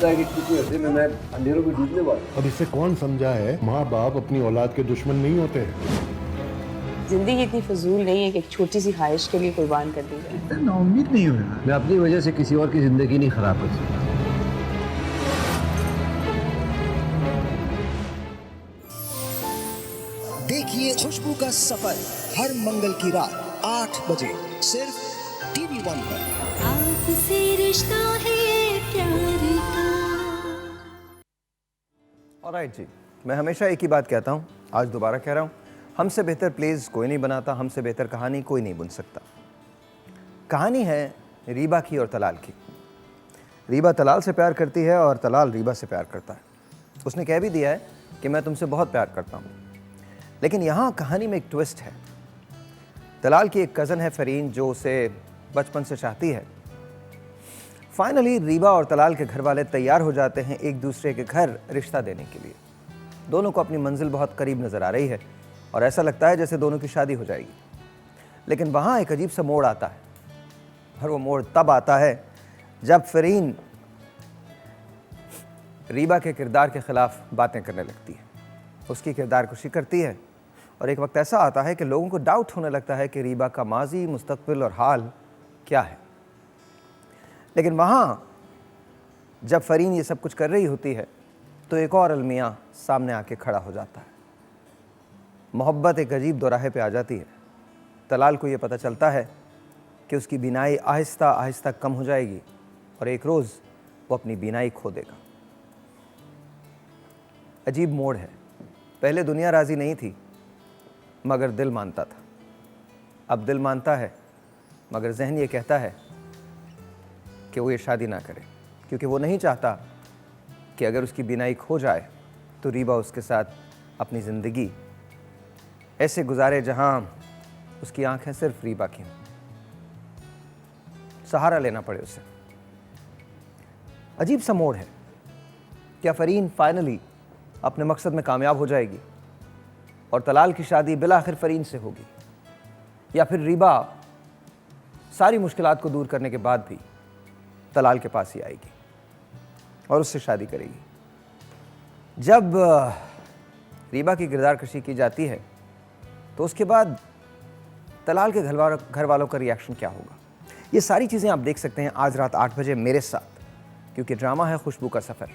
लगता है कि कितनी अर्से में मैं अंधेरों में डूबने वाला। अब इसे कौन समझा है माँ बाप अपनी औलाद के दुश्मन नहीं होते हैं। जिंदगी इतनी फजूल नहीं है कि एक छोटी सी ख्वाहिश के लिए कुर्बान कर दी जाए। इतना नाउम्मीद नहीं हो यार। मैं अपनी वजह से किसी और की जिंदगी नहीं खराब कर सकता। देखिए खुशबू का सफर हर मंगल की रात 8 बजे सिर्फ TV1 पर। आपसे रिश्ता है प्यार का। ऑलराइट जी, मैं हमेशा एक ही बात कहता हूँ, आज दोबारा कह रहा हूँ, हमसे बेहतर प्लेज कोई नहीं बनाता, हमसे बेहतर कहानी कोई नहीं बुन सकता। कहानी है रीबा की और तलाल की। रीबा तलाल से प्यार करती है और तलाल रीबा से प्यार करता है। उसने कह भी दिया है कि मैं तुमसे बहुत प्यार करता हूँ। लेकिन यहाँ कहानी में एक ट्विस्ट है। तलाल की एक कज़न है फरीन, जो उसे बचपन से चाहती है। फाइनली रीबा और तलाल के घर वाले तैयार हो जाते हैं एक दूसरे के घर रिश्ता देने के लिए। दोनों को अपनी मंजिल बहुत करीब नज़र आ रही है और ऐसा लगता है जैसे दोनों की शादी हो जाएगी। लेकिन वहाँ एक अजीब सा मोड़ आता है, और वो मोड़ तब आता है जब फरीन रीबा के किरदार के ख़िलाफ़ बातें करने लगती है, उसकी किरदार कुशी करती है। और एक वक्त ऐसा आता है कि लोगों को डाउट होने लगता है कि रीबा का माजी, मुस्तकबिल और हाल क्या है। लेकिन वहाँ जब फरीन ये सब कुछ कर रही होती है तो एक और अलमिया सामने आके खड़ा हो जाता है। मोहब्बत एक अजीब दोराहे पे आ जाती है। तलाल को ये पता चलता है कि उसकी बीनाई आहिस्ता आहिस्ता कम हो जाएगी और एक रोज़ वो अपनी बीनाई खो देगा। अजीब मोड़ है। पहले दुनिया राज़ी नहीं थी मगर दिल मानता था। अब दिल मानता है मगर जहन ये कहता है कि वो ये शादी ना करे, क्योंकि वो नहीं चाहता कि अगर उसकी बीनाई खो जाए तो रीबा उसके साथ अपनी ज़िंदगी ऐसे गुजारे जहाँ उसकी आंखें सिर्फ रीबा की हों, सहारा लेना पड़े उसे। अजीब सा मोड़ है। क्या फरीन फाइनली अपने मकसद में कामयाब हो जाएगी और तलाल की शादी बिलाखिर फरीन से होगी, या फिर रीबा सारी मुश्किलात को दूर करने के बाद भी तलाल के पास ही आएगी और उससे शादी करेगी। जब रीबा की किरदार कशी की जाती है तो उसके बाद तलाल के घर वालों का रिएक्शन क्या होगा, ये सारी चीज़ें आप देख सकते हैं आज रात 8 बजे मेरे साथ, क्योंकि ड्रामा है खुशबू का सफ़र।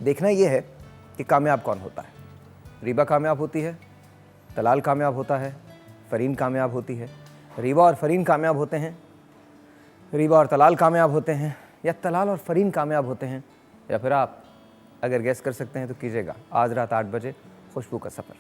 देखना यह है कि कामयाब कौन होता है। रीबा कामयाब होती है, तलाल कामयाब होता है, फरीन कामयाब होती है, रीबा और फरीन कामयाब होते हैं, रीबा और तलाल कामयाब होते हैं, या तलाल और फरीन कामयाब होते हैं, या फिर आप अगर गैस कर सकते हैं तो कीजिएगा। आज रात 8 बजे खुशबू का सफ़र।